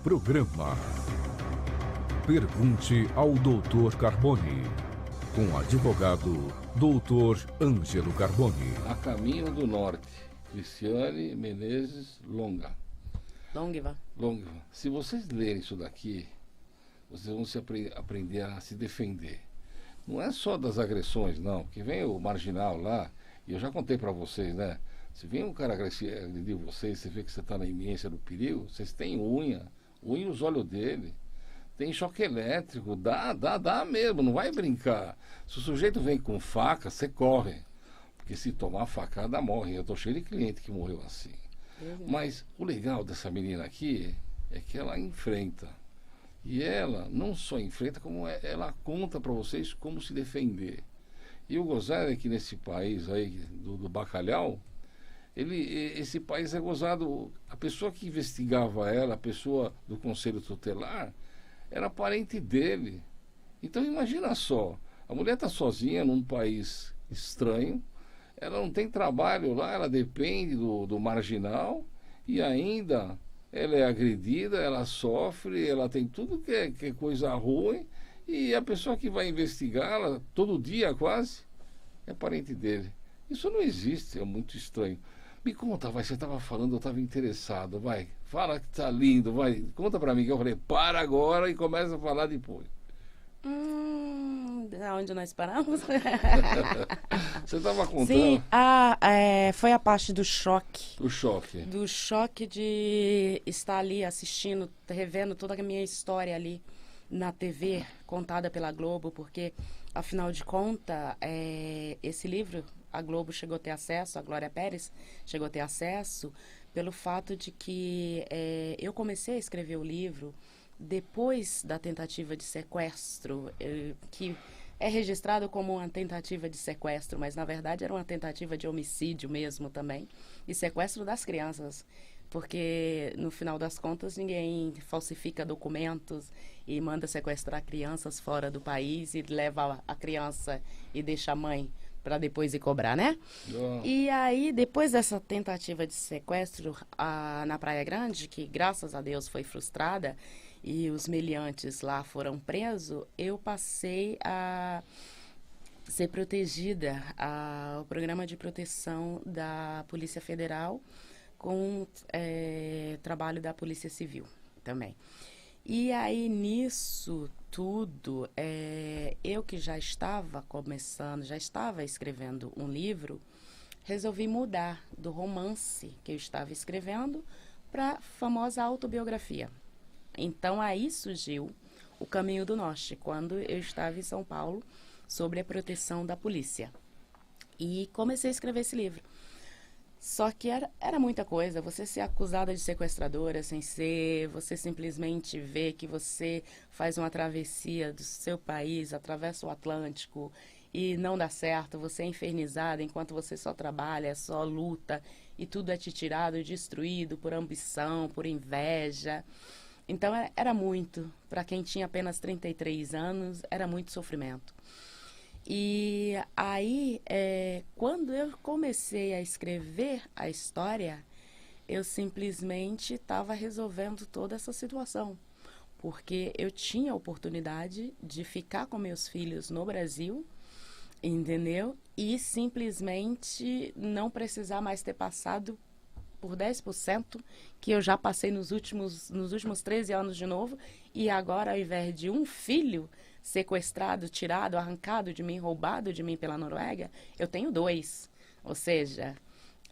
Programa Pergunte ao Dr. Carboni, com o advogado Dr. Ângelo Carboni. A Caminho do Norte, Cristiane Menezes Longa. Longiva. Se vocês lerem isso daqui, vocês vão aprender a se defender. Não é só das agressões, não. Porque vem o marginal lá, e eu já contei para vocês, né? Se vem um cara agredir vocês, você vê que você está na iminência do perigo, vocês têm unha nos olhos dele. Tem choque elétrico, dá mesmo, não vai brincar. Se o sujeito vem com faca, você corre. Porque se tomar facada, morre. Eu tô cheio de cliente que morreu assim. Mas o legal dessa menina aqui é que ela enfrenta. E ela não só enfrenta, como ela conta para vocês como se defender. E o gozado é que nesse país aí do bacalhau, esse país é gozado. A pessoa que investigava ela, a pessoa do conselho tutelar, era parente dele. Então imagina só, a mulher está sozinha num país estranho, ela não tem trabalho lá, ela depende do marginal e ainda ela é agredida, ela sofre, ela tem tudo que é coisa ruim, e a pessoa que vai investigá-la todo dia quase é parente dele. Isso não existe, é muito estranho. Me conta, você estava falando, eu estava interessado, fala que tá lindo, conta pra mim, que eu falei, para agora e começa a falar depois. Onde nós paramos? Você estava contando? Sim, foi a parte do choque. O choque. Do choque de estar ali assistindo, revendo toda a minha história ali na TV, contada pela Globo, porque, afinal de contas, esse livro, a Globo chegou a ter acesso, a Glória Pérez chegou a ter acesso, pelo fato de que eu comecei a escrever o livro depois da tentativa de sequestro, que é registrado como uma tentativa de sequestro, mas na verdade era uma tentativa de homicídio mesmo também, e sequestro das crianças, porque no final das contas ninguém falsifica documentos e manda sequestrar crianças fora do país e leva a criança e deixa a mãe para depois ir cobrar, né? E aí, depois dessa tentativa de sequestro na Praia Grande, que graças a Deus foi frustrada, e os meliantes lá foram presos, eu passei a ser protegida ao programa de proteção da Polícia Federal com trabalho da Polícia Civil também. E aí, nisso tudo, eu que já estava escrevendo um livro, resolvi mudar do romance que eu estava escrevendo para a famosa autobiografia. Então, aí surgiu O Caminho do Norte, quando eu estava em São Paulo, sobre a proteção da polícia. E comecei a escrever esse livro. Só que era muita coisa, você ser acusada de sequestradora sem ser, você simplesmente ver que você faz uma travessia do seu país, atravessa o Atlântico e não dá certo, você é infernizada enquanto você só trabalha, só luta e tudo é te tirado, destruído por ambição, por inveja. Então era muito, para quem tinha apenas 33 anos, era muito sofrimento. E aí, quando eu comecei a escrever a história, eu simplesmente estava resolvendo toda essa situação. Porque eu tinha a oportunidade de ficar com meus filhos no Brasil, entendeu? E simplesmente não precisar mais ter passado por 10%, que eu já passei nos últimos 13 anos de novo, e agora, ao invés de um filho sequestrado, tirado, arrancado de mim, roubado de mim pela Noruega, eu tenho 2. Ou seja,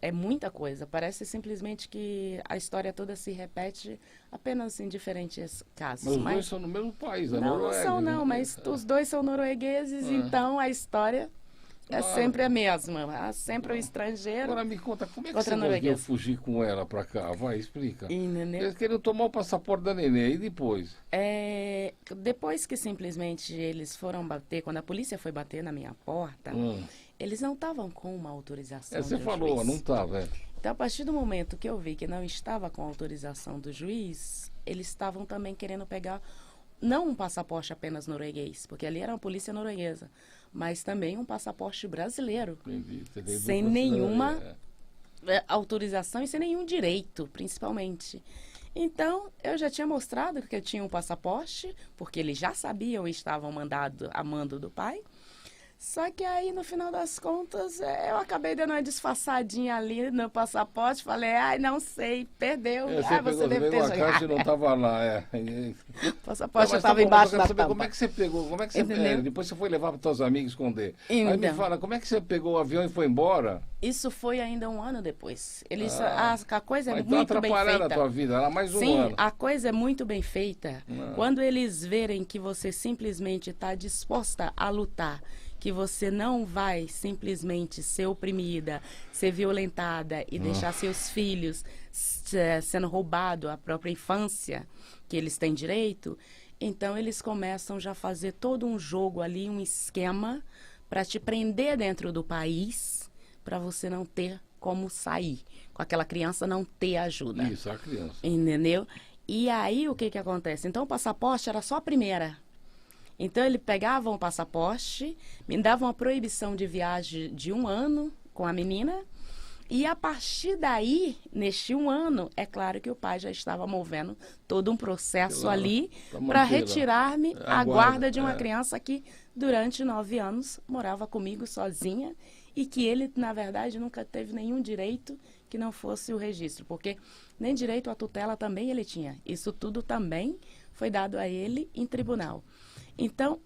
é muita coisa. Parece simplesmente que a história toda se repete apenas em diferentes casos. Mas os dois são no mesmo país, a não, Noruega. Não são, não, mas os dois são noruegueses, então a história é sempre a mesma. Há sempre o estrangeiro. Agora me conta, como é que você norueguesa. conseguiu fugir com ela pra cá? Explica. Entendeu? Eles queriam tomar o passaporte da neném, e depois? Depois que simplesmente eles foram bater, quando a polícia foi bater na minha porta, eles não estavam com uma autorização Você do falou, juiz. não estava, Então, a partir do momento que eu vi que não estava com autorização do juiz, eles estavam também querendo pegar, não um passaporte apenas norueguês, porque ali era uma polícia norueguesa, mas também um passaporte brasileiro, sem nenhuma autorização e sem nenhum direito, principalmente. Então, eu já tinha mostrado que eu tinha um passaporte, porque eles já sabiam e estavam a mando do pai. Só que aí, no final das contas, eu acabei dando uma disfarçadinha ali no passaporte. Falei, ai, não sei, perdeu. Você deve ter pegou a caixa e jogado. não estava lá, O passaporte Não, mas tá estava bom, embaixo mas eu quero da saber tampa. como é que você pegou, como é que você, Entendeu? depois você foi levar para seus amigos esconder. Aí me Então. fala, como é que você pegou o avião e foi embora? Isso foi ainda um ano depois. Ah, A coisa é Mas então muito bem atrapalharam feita. a tua vida, era mais um Sim, ano. a coisa é muito bem feita. Ah. Quando eles verem que você simplesmente está disposta a lutar, que você não vai simplesmente ser oprimida, ser violentada e deixar seus filhos sendo roubados a própria infância, que eles têm direito, então eles começam já a fazer todo um jogo ali, um esquema para te prender dentro do país, para você não ter como sair, com aquela criança não ter ajuda. Isso, a criança. Entendeu? E aí o que que acontece? Então o passaporte era só a primeira. Então ele pegava um passaporte, me dava uma proibição de viagem de 1 ano com a menina. E a partir daí, neste 1 ano, é claro que o pai já estava movendo todo um processo Claro, ali pra para mantê-la. retirar-me A a guarda, guarda de uma é. criança que durante 9 anos morava comigo sozinha e que ele, na verdade, nunca teve nenhum direito que não fosse o registro, porque nem direito à tutela também ele tinha. Isso tudo também foi dado a ele em tribunal. Então,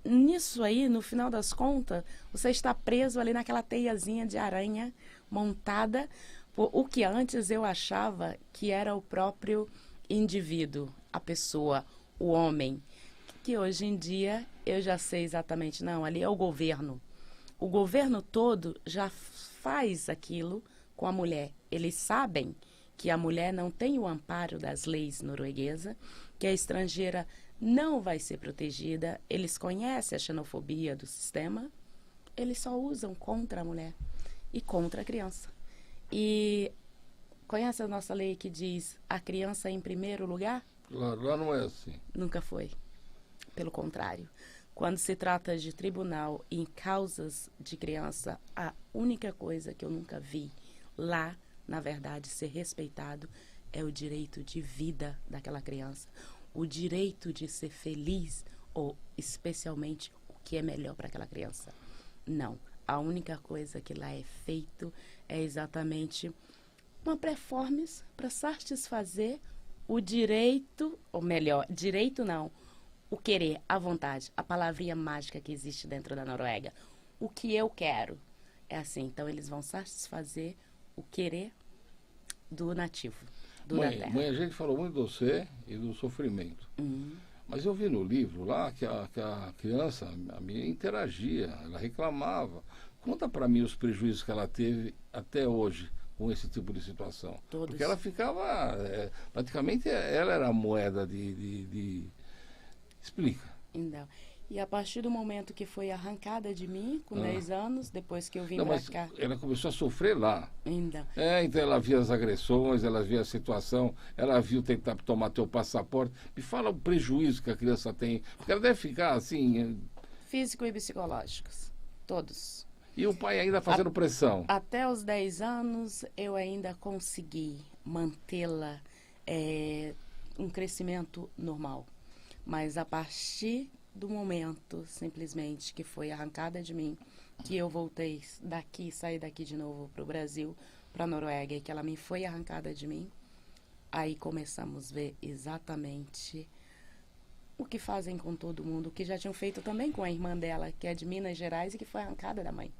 nisso aí, no final das contas, você está preso ali naquela teiazinha de aranha montada por o que antes eu achava que era o próprio indivíduo, a pessoa, o homem, que hoje em dia eu já sei exatamente, não, ali é o governo. O governo todo já faz aquilo com a mulher. Eles sabem que a mulher não tem o amparo das leis norueguesas, que a estrangeira não vai ser protegida, eles conhecem a xenofobia do sistema, eles só usam contra a mulher e contra a criança. E conhece a nossa lei que diz a criança em primeiro lugar? Lá não é assim. Nunca foi. Pelo contrário. Quando se trata de tribunal em causas de criança, a única coisa que eu nunca vi lá, na verdade, ser respeitado é o direito de vida daquela criança. O direito de ser feliz ou, especialmente, o que é melhor para aquela criança. Não. A única coisa que lá é feito é exatamente uma performance para satisfazer o direito, ou melhor, direito não, o querer, a vontade, a palavrinha mágica que existe dentro da Noruega. O que eu quero. É assim, então eles vão satisfazer o querer do nativo. Da terra. Mãe, a gente falou muito do você e do sofrimento. Mas eu vi no livro lá que a criança, a minha, interagia, ela reclamava. Conta para mim os prejuízos que ela teve até hoje com esse tipo de situação. Todos. Porque ela ficava, praticamente ela era a moeda de... Explica. Então, e a partir do momento que foi arrancada de mim, com 10 anos, depois que eu vim Não, pra mas cá. ela começou a sofrer lá. Então, Então ela via as agressões, ela via a situação, ela viu tentar tomar teu passaporte. Me fala o prejuízo que a criança tem. Porque ela deve ficar assim. físico e psicológicos. Todos. E o pai ainda fazendo pressão. Até os 10 anos, eu ainda consegui mantê-la um crescimento normal. Mas a partir do momento, simplesmente, que foi arrancada de mim, que eu voltei daqui, saí daqui de novo para o Brasil, para a Noruega, e que ela me foi arrancada de mim, aí começamos a ver exatamente o que fazem com todo mundo, o que já tinham feito também com a irmã dela, que é de Minas Gerais e que foi arrancada da mãe.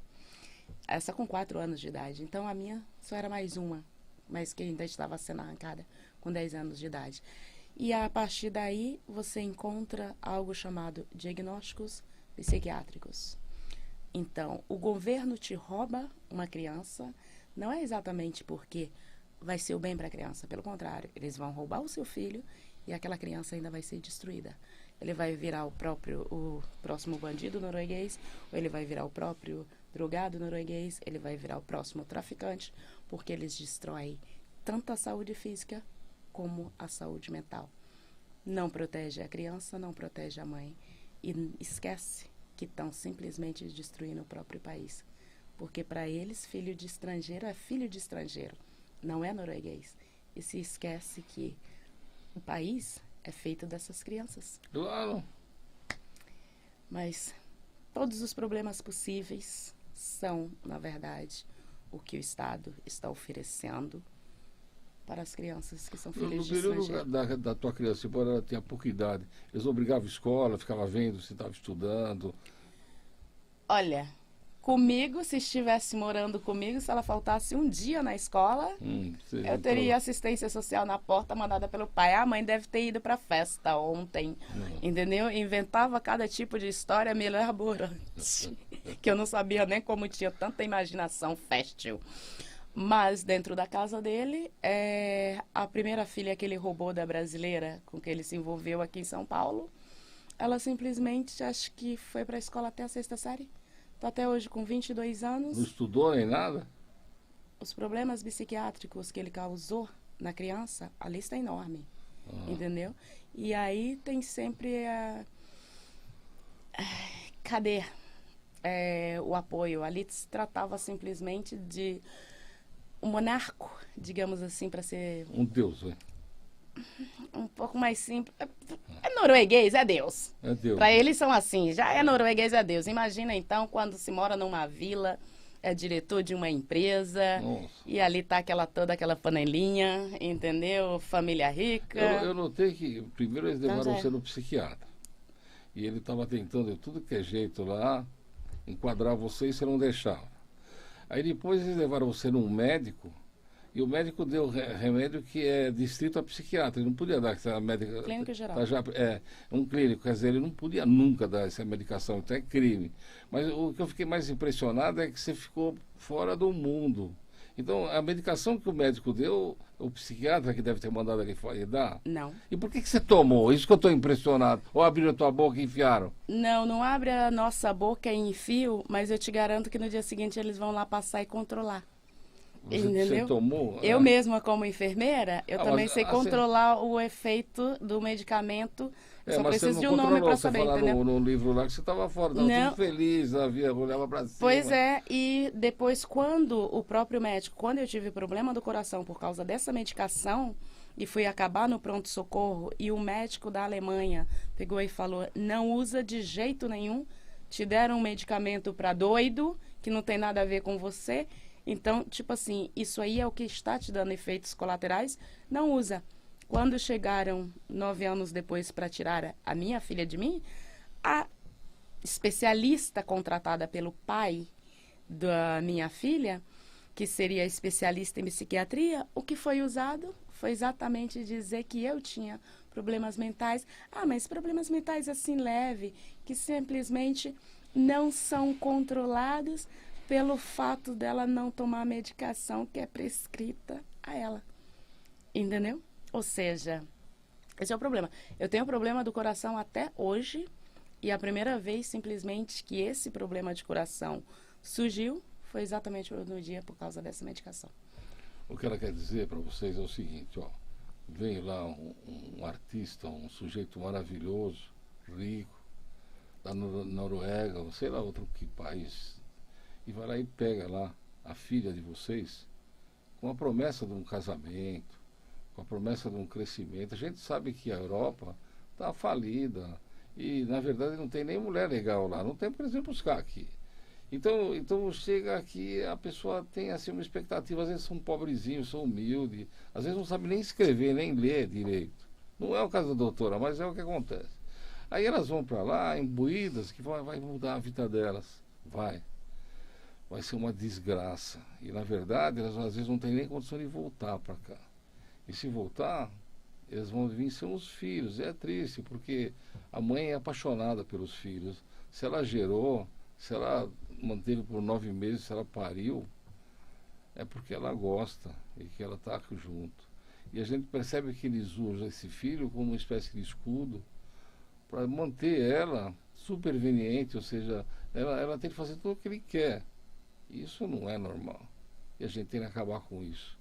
Essa com 4 anos de idade. Então a minha só era mais uma, mas que ainda estava sendo arrancada com 10 anos de idade. E a partir daí você encontra algo chamado diagnósticos psiquiátricos. Então, o governo te rouba uma criança, não é exatamente porque vai ser o bem para a criança, pelo contrário, eles vão roubar o seu filho e aquela criança ainda vai ser destruída. Ele vai virar o próximo bandido norueguês, ou ele vai virar o próprio drogado norueguês, ele vai virar o próximo traficante, porque eles destroem tanto a saúde física como a saúde mental. Não protege a criança, não protege a mãe. E esquece que estão simplesmente destruindo o próprio país. Porque para eles, filho de estrangeiro é filho de estrangeiro. Não é norueguês. e se esquece que o país é feito dessas crianças. Claro. Mas todos os problemas possíveis são, na verdade, o que o Estado está oferecendo para as crianças que são filhas de período estrangeiro. da tua criança, embora ela tenha pouca idade, eles obrigavam a escola, ficava vendo se estava estudando. Olha, comigo, se estivesse morando comigo, se ela faltasse um dia na escola, eu teria assistência social na porta mandada pelo pai. A mãe deve ter ido para festa ontem, entendeu? Inventava cada tipo de história meio elaborante, que eu não sabia nem como tinha tanta imaginação fértil. Mas dentro da casa dele, a primeira filha que ele roubou da brasileira, com que ele se envolveu aqui em São Paulo, ela simplesmente, acho que foi para a escola até a 6ª série. Está até hoje com 22 anos. Não estudou nem nada? Os problemas psiquiátricos que ele causou na criança, a lista é enorme, entendeu? E aí tem sempre cadê o apoio? Ali se tratava simplesmente de um monarco, digamos assim, para ser Um deus, né? um pouco mais simples. É norueguês, é Deus. É Deus. Para eles são assim, já é norueguês, é Deus. Imagina então quando se mora numa vila, é diretor de uma empresa, Nossa. e ali tá toda aquela panelinha, entendeu? Família rica. Eu notei que primeiro eles levaram já é. você no psiquiatra. E ele estava tentando de tudo que é jeito lá, enquadrar você e você não deixava. Aí depois eles levaram você num médico, e o médico deu remédio que é distrito a psiquiatra. Ele não podia dar essa médica. Clínico geral. Um clínico, quer dizer, ele não podia nunca dar essa medicação, então é crime. Mas o que eu fiquei mais impressionado é que você ficou fora do mundo. Então, a medicação que o médico deu, o psiquiatra que deve ter mandado ele dar. Não. E por que você tomou? Isso que eu estou impressionado. Ou abriram a tua boca e enfiaram? Não abre a nossa boca em fio, mas eu te garanto que no dia seguinte eles vão lá passar e controlar. Entendeu? Você tomou? Eu mesma, como enfermeira, eu também mas, sei assim, controlar o efeito do medicamento. Eu só mas preciso você de não um nome para você saber, falava entendeu? no livro lá que você estava fora, estava Não. tudo feliz, olhava para cima. Pois é, e depois quando o próprio médico, quando eu tive problema do coração por causa dessa medicação e fui acabar no pronto-socorro e o médico da Alemanha pegou e falou, não usa de jeito nenhum, te deram um medicamento para doido, que não tem nada a ver com você. Então, tipo assim, isso aí é o que está te dando efeitos colaterais, não usa. Quando chegaram 9 anos depois para tirar a minha filha de mim, a especialista contratada pelo pai da minha filha, que seria especialista em psiquiatria, o que foi usado foi exatamente dizer que eu tinha problemas mentais. Ah, mas problemas mentais assim leve, que simplesmente não são controlados pelo fato dela não tomar a medicação que é prescrita a ela. Entendeu? Ou seja, esse é o problema. Eu tenho problema do coração até hoje e a primeira vez simplesmente que esse problema de coração surgiu foi exatamente no dia por causa dessa medicação. O que ela quer dizer para vocês é o seguinte, ó, vem lá um artista, um sujeito maravilhoso, rico, da Noruega, ou sei lá outro que país, e vai lá e pega lá a filha de vocês com a promessa de um casamento, com a promessa de um crescimento. A gente sabe que a Europa está falida e, na verdade, não tem nem mulher legal lá. Não tem, por exemplo, os aqui. Então chega aqui, a pessoa tem assim uma expectativa, às vezes são pobrezinhos, são humildes, às vezes não sabe nem escrever, nem ler direito. Não é o caso da doutora, mas é o que acontece. Aí elas vão para lá, imbuídas, que vai mudar a vida delas. Vai ser uma desgraça. E, na verdade, elas às vezes não têm nem condição de voltar para cá. E se voltar, eles vão vir ser os filhos. É triste, porque a mãe é apaixonada pelos filhos. Se ela gerou, se ela manteve por 9 meses, se ela pariu, é porque ela gosta e que ela está junto. E a gente percebe que eles usam esse filho como uma espécie de escudo para manter ela superveniente, ou seja, ela tem que fazer tudo o que ele quer. Isso não é normal. E a gente tem que acabar com isso.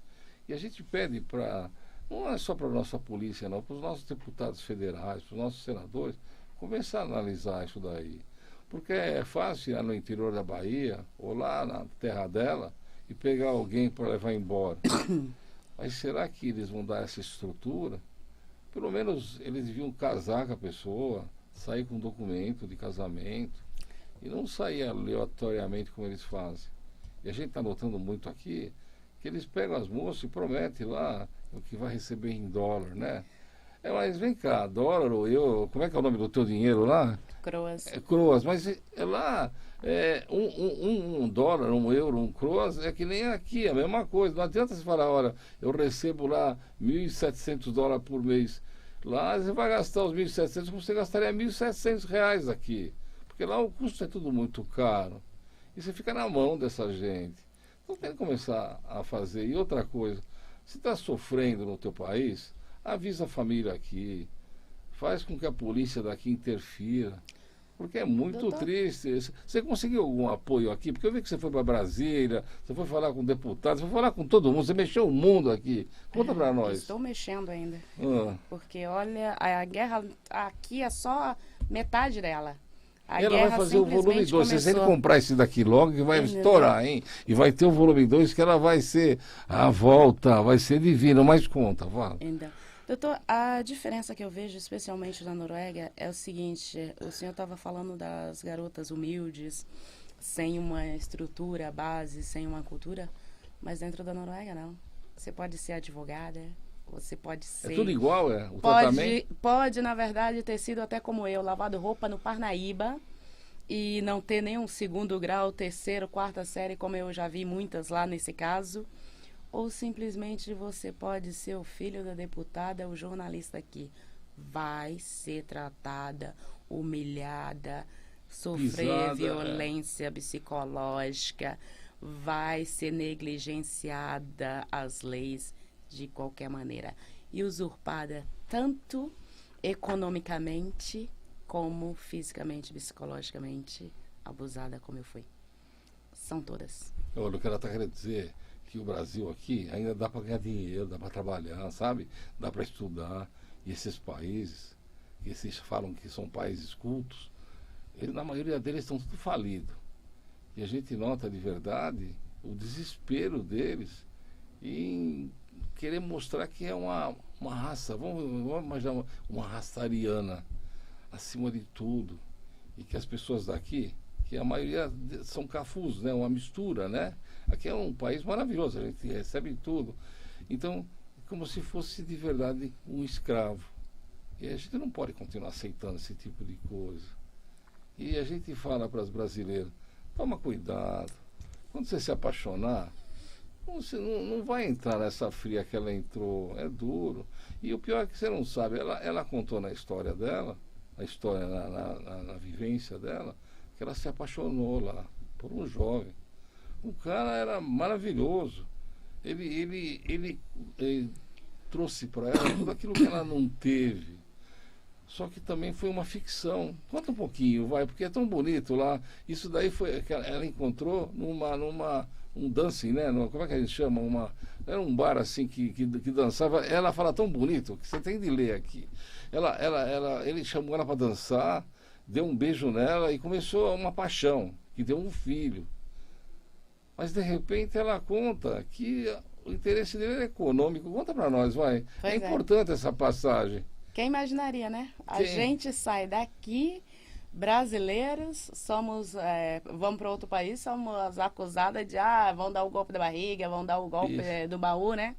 E a gente pede para, não é só para a nossa polícia, não, para os nossos deputados federais, para os nossos senadores, começar a analisar isso daí. Porque é fácil ir lá no interior da Bahia, ou lá na terra dela, e pegar alguém para levar embora. Mas será que eles vão dar essa estrutura? Pelo menos eles deviam casar com a pessoa, sair com um documento de casamento e não sair aleatoriamente como eles fazem. E a gente está notando muito aqui que eles pegam as moças e prometem lá o que vai receber em dólar, né? Mas vem cá, dólar ou euro, como é que é o nome do teu dinheiro lá? Croas. É croas, mas lá um dólar, um euro, um croas é que nem aqui, é a mesma coisa. Não adianta você falar, olha, eu recebo lá $1.700 por mês. Lá você vai gastar os 1.700 como você gastaria R$ 1.700 aqui. Porque lá o custo é tudo muito caro. E você fica na mão dessa gente. Então tem que começar a fazer. E outra coisa, se está sofrendo no teu país, avisa a família aqui. Faz com que a polícia daqui interfira. Porque é muito Doutor? triste. Você conseguiu algum apoio aqui? Porque eu vi que você foi para Brasília, você foi falar com deputados, você foi falar com todo mundo, você mexeu o mundo aqui. Conta para nós. Estou mexendo ainda. Ah. Porque, olha, a guerra aqui é só metade dela. A Ela vai guerra fazer o volume simplesmente 2. Vocês têm que começou. comprar esse daqui logo que vai Entendeu? estourar, hein? E vai ter o volume 2 que ela vai ser a volta, vai ser divina. Mas conta, vá. Então, doutor, a diferença que eu vejo, especialmente na Noruega, é o seguinte: o senhor estava falando das garotas humildes, sem uma estrutura, base, sem uma cultura, mas dentro da Noruega não. Você pode ser advogada, você pode ser. É tudo igual, é? O tratamento? Pode, na verdade, ter sido até como eu, lavado roupa no Parnaíba e não ter nenhum segundo grau, terceiro, quarta série, como eu já vi muitas lá nesse caso. Ou simplesmente você pode ser o filho da deputada, o jornalista aqui. Vai ser tratada, humilhada, sofrer Pisada, violência psicológica, vai ser negligenciada as leis de qualquer maneira. E usurpada tanto economicamente como fisicamente, psicologicamente, abusada como eu fui. São todas. Olha, o que ela está querendo dizer que o Brasil aqui ainda dá para ganhar dinheiro, dá para trabalhar, sabe? Dá para estudar. E esses países, que vocês falam que são países cultos, na maioria deles estão tudo falidos. E a gente nota de verdade o desespero deles em querer mostrar que é uma raça, vamos imaginar uma raça ariana, acima de tudo. E que as pessoas daqui, que a maioria são cafus, né? Uma mistura, né? Aqui é um país maravilhoso, a gente recebe tudo. Então, como se fosse de verdade um escravo. E a gente não pode continuar aceitando esse tipo de coisa. E a gente fala para os brasileiros, toma cuidado. Quando você se apaixonar, você não vai entrar nessa fria que ela entrou. É duro. E o pior é que você não sabe. Ela contou na história dela, na vivência dela, que ela se apaixonou lá por um jovem. O cara era maravilhoso. Ele trouxe para ela tudo aquilo que ela não teve. Só que também foi uma ficção. Conta um pouquinho, vai, porque é tão bonito lá. Isso daí foi que ela encontrou um dancing, né? Como é que a gente chama? Era um bar assim que dançava. Ela fala tão bonito que você tem de ler aqui. Ele chamou ela para dançar, deu um beijo nela e começou uma paixão, que deu um filho. Mas de repente ela conta que o interesse dele é econômico. Conta para nós, vai. Pois É é. importante essa passagem. Quem imaginaria, né? A Quem? gente sai daqui, brasileiros, vamos para outro país, somos acusadas de, vão dar o golpe da barriga, vão dar o golpe Isso. do baú, né?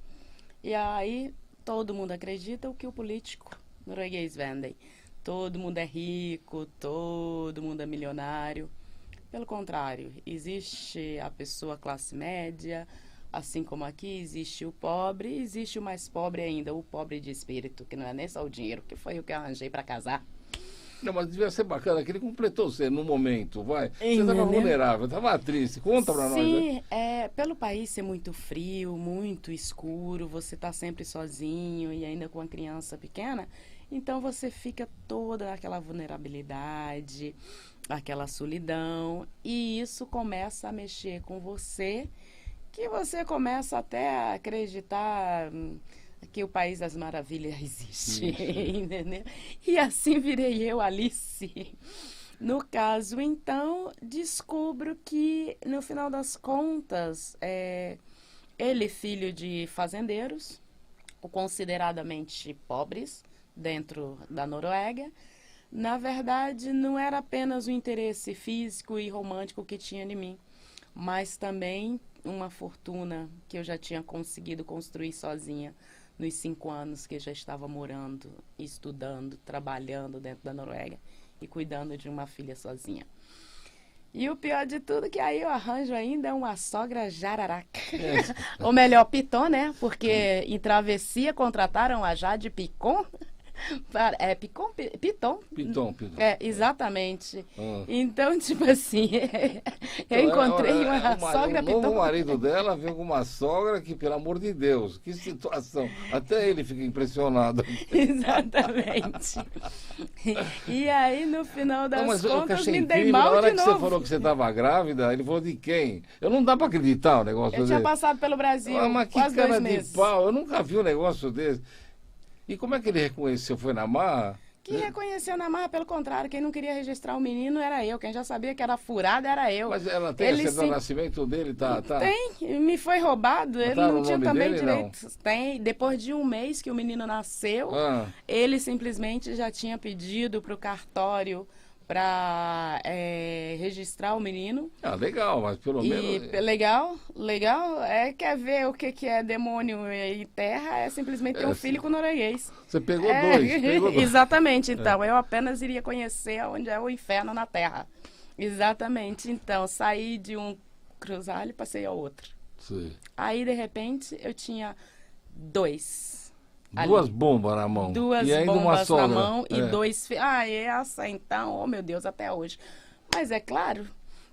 E aí todo mundo acredita o que o político norueguês vendem. Todo mundo é rico, todo mundo é milionário. Pelo contrário, existe a pessoa classe média, assim como aqui existe o pobre, existe o mais pobre ainda, o pobre de espírito, que não é nem só o dinheiro, que foi o que eu arranjei para casar. Não, mas devia ser bacana que ele completou você no momento, vai. Você estava Entendeu? vulnerável, estava triste. Conta para nós. Né? Sim, pelo país ser muito frio, muito escuro, você está sempre sozinho e ainda com uma criança pequena, então você fica toda naquela vulnerabilidade, aquela solidão, e isso começa a mexer com você, que você começa até a acreditar que o País das Maravilhas existe, entendeu? E assim virei eu, Alice. No caso, então, descubro que, no final das contas, Ele filho de fazendeiros, consideradamente pobres, dentro da Noruega. Na verdade, não era apenas o interesse físico e romântico que tinha em mim, mas também uma fortuna que eu já tinha conseguido construir sozinha nos 5 anos que eu já estava morando, estudando, trabalhando dentro da Noruega e cuidando de uma filha sozinha. E o pior de tudo é que aí eu arranjo ainda uma sogra jararaca. Ou melhor, Piton, né? Porque em Travessia contrataram a Jade Picon. Piton? Piton. Exatamente. Ah. Então, tipo assim, eu encontrei uma sogra Piton. O novo Piton. marido dela veio com uma sogra que, pelo amor de Deus, que situação. Até ele fica impressionado. Exatamente. E aí, no final das Mas contas, eu me dei incrível, na mal hora de que novo. você falou que você estava grávida, ele falou de quem? Eu não dá para acreditar o negócio Eu tinha desse. passado pelo Brasil Mas que quase cara 2 de meses. pau, eu nunca vi um negócio desse. E como é que ele reconheceu? Foi na marra? Quem reconheceu na marra, pelo contrário, quem não queria registrar o menino era eu. Quem já sabia que era furada era eu. Mas ela tem a certidão de nascimento dele? Tá. Tem, me foi roubado. Ele Tá não no tinha nome também dele, direito. Tem, depois de 1 mês que o menino nasceu, ele simplesmente já tinha pedido para o cartório para registrar o menino. Ah, legal, mas pelo menos... Legal. Quer ver o que é demônio e terra? É simplesmente ter um filho com norueguês. Você pegou dois. Exatamente, então. Eu apenas iria conhecer onde é o inferno na terra. Exatamente. Então, saí de um cruzário e passei ao outro. Sim. Aí, de repente, eu tinha 2. Duas bombas na mão. Duas e ainda bombas uma sogra. na mão e 2 filhos. Essa então, oh meu Deus, até hoje. Mas é claro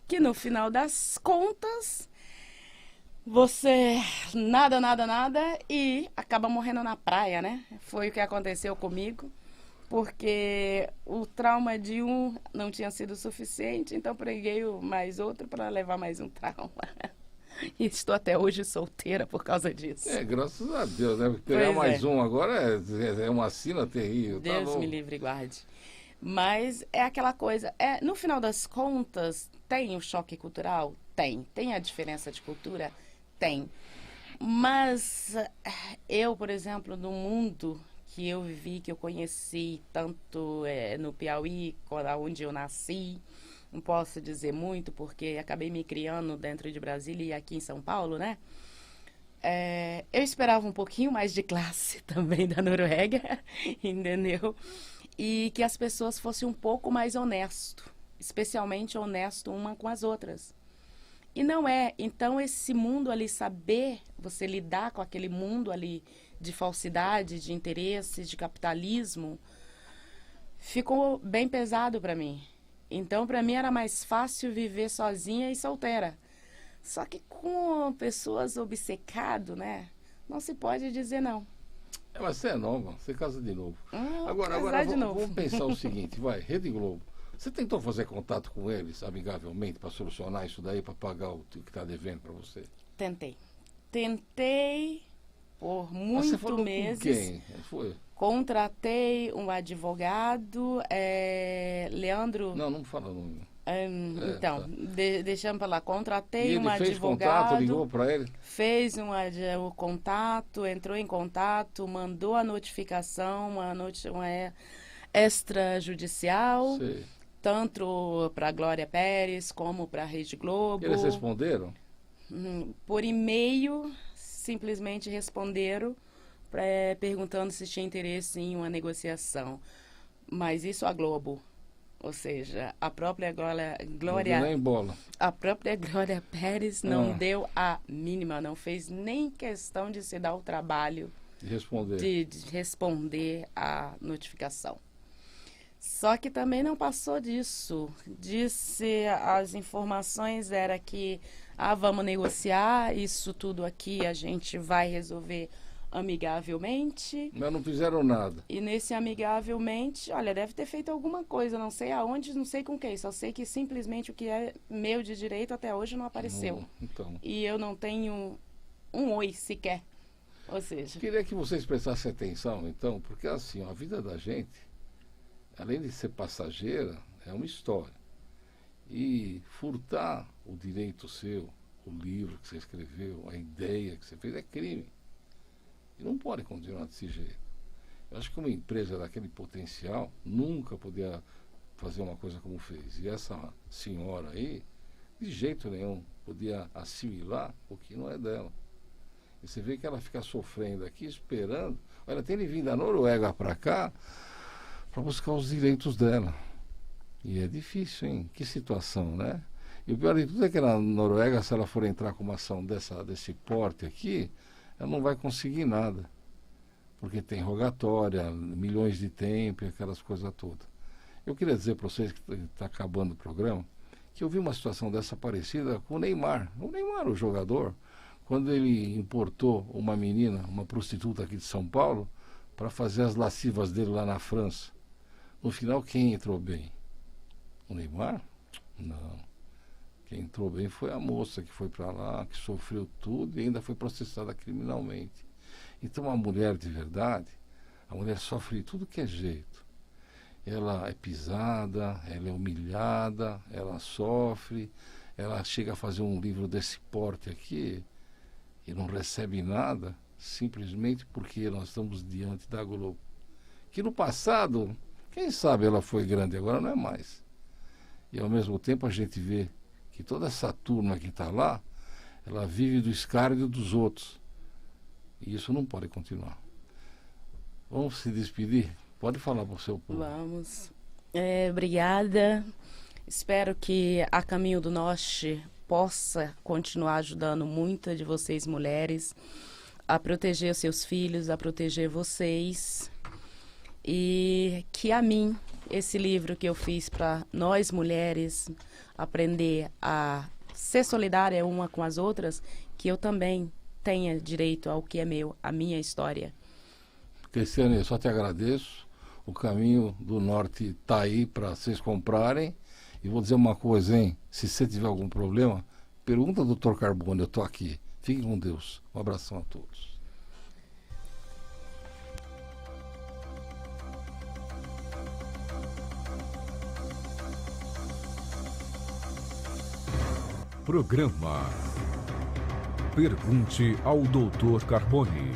que no final das contas, você nada e acaba morrendo na praia, né? Foi o que aconteceu comigo, porque o trauma de um não tinha sido suficiente, então preguei mais outro para levar mais um trauma. E estou até hoje solteira por causa disso. Graças a Deus, né? Pegar mais um agora é uma sina terrível. Deus me livre e guarde. Mas é aquela coisa, no final das contas, tem o choque cultural? Tem. Tem a diferença de cultura? Tem. Mas eu, por exemplo, no mundo que eu vivi, que eu conheci, tanto no Piauí, onde eu nasci, não posso dizer muito, porque acabei me criando dentro de Brasília e aqui em São Paulo, né? Eu esperava um pouquinho mais de classe também da Noruega, entendeu? E que as pessoas fossem um pouco mais honestas, especialmente honesto uma com as outras. E não é. Então, esse mundo ali, saber você lidar com aquele mundo ali de falsidade, de interesses, de capitalismo, ficou bem pesado para mim. Então, para mim, era mais fácil viver sozinha e solteira. Só que com pessoas obcecadas, né? Não se pode dizer não. Mas você é nova, você casa de novo. Agora vamos pensar o seguinte, Rede Globo. Você tentou fazer contato com eles amigavelmente para solucionar isso daí, para pagar o que está devendo para você? Tentei por muitos meses. Com quem? Foi? Contratei um advogado, Leandro... Não fala o nome. Então, deixamos para lá. Contratei um advogado. Ele fez contato, ligou para ele? Fez o contato, entrou em contato, mandou a notificação, uma extrajudicial, tanto para a Glória Pérez como para a Rede Globo. Eles responderam? Por e-mail, simplesmente responderam, perguntando se tinha interesse em uma negociação. Mas isso a Globo. Ou seja, a própria Glória... Nem bola. A própria Glória Pérez não deu a mínima, não fez nem questão de se dar o trabalho de responder a notificação. Só que também não passou disso. Disse, as informações era que, vamos negociar, isso tudo aqui a gente vai resolver amigavelmente. Mas não fizeram nada. E nesse amigavelmente, olha, deve ter feito alguma coisa, não sei aonde, não sei com quem, só sei que simplesmente o que é meu de direito até hoje não apareceu. Então. E eu não tenho um oi sequer. Ou seja... Queria que vocês prestassem atenção, então, porque assim, a vida da gente, além de ser passageira, é uma história. E furtar o direito seu, o livro que você escreveu, a ideia que você fez, é crime. E não pode continuar desse jeito. Eu acho que uma empresa daquele potencial nunca podia fazer uma coisa como fez. E essa senhora aí, de jeito nenhum, podia assimilar o que não é dela. E você vê que ela fica sofrendo aqui, esperando. Ela tem de vir da Noruega para cá para buscar os direitos dela. E é difícil, hein? Que situação, né? E o pior de tudo é que na Noruega, se ela for entrar com uma ação desse porte aqui, ela não vai conseguir nada. Porque tem rogatória, milhões de tempo e aquelas coisas todas. Eu queria dizer para vocês que está acabando o programa, que eu vi uma situação dessa parecida com o Neymar. O Neymar, o jogador, quando ele importou uma menina, uma prostituta aqui de São Paulo, para fazer as lascivas dele lá na França. No final, quem entrou bem? O Neymar? Não. Quem entrou bem foi a moça que foi para lá, que sofreu tudo e ainda foi processada criminalmente. Então, a mulher de verdade, a mulher sofre de tudo que é jeito. Ela é pisada, ela é humilhada, ela sofre, ela chega a fazer um livro desse porte aqui e não recebe nada, simplesmente porque nós estamos diante da Globo. Que no passado, quem sabe ela foi grande, agora não é mais. E ao mesmo tempo a gente vê que toda essa turma que está lá, ela vive do escárnio dos outros. E isso não pode continuar. Vamos se despedir? Pode falar para o seu povo. Vamos. Obrigada. Espero que a Caminho do Norte possa continuar ajudando muitas de vocês mulheres a proteger os seus filhos, a proteger vocês. E que a mim, esse livro que eu fiz para nós mulheres aprender a ser solidária uma com as outras, que eu também tenha direito ao que é meu, a minha história. Cristiane, eu só te agradeço. O Caminho do Norte está aí para vocês comprarem. E vou dizer uma coisa, hein? Se você tiver algum problema, pergunta ao Dr. Carbone, eu estou aqui. Fiquem com Deus. Um abração a todos. Programa Pergunte ao Dr. Carbone.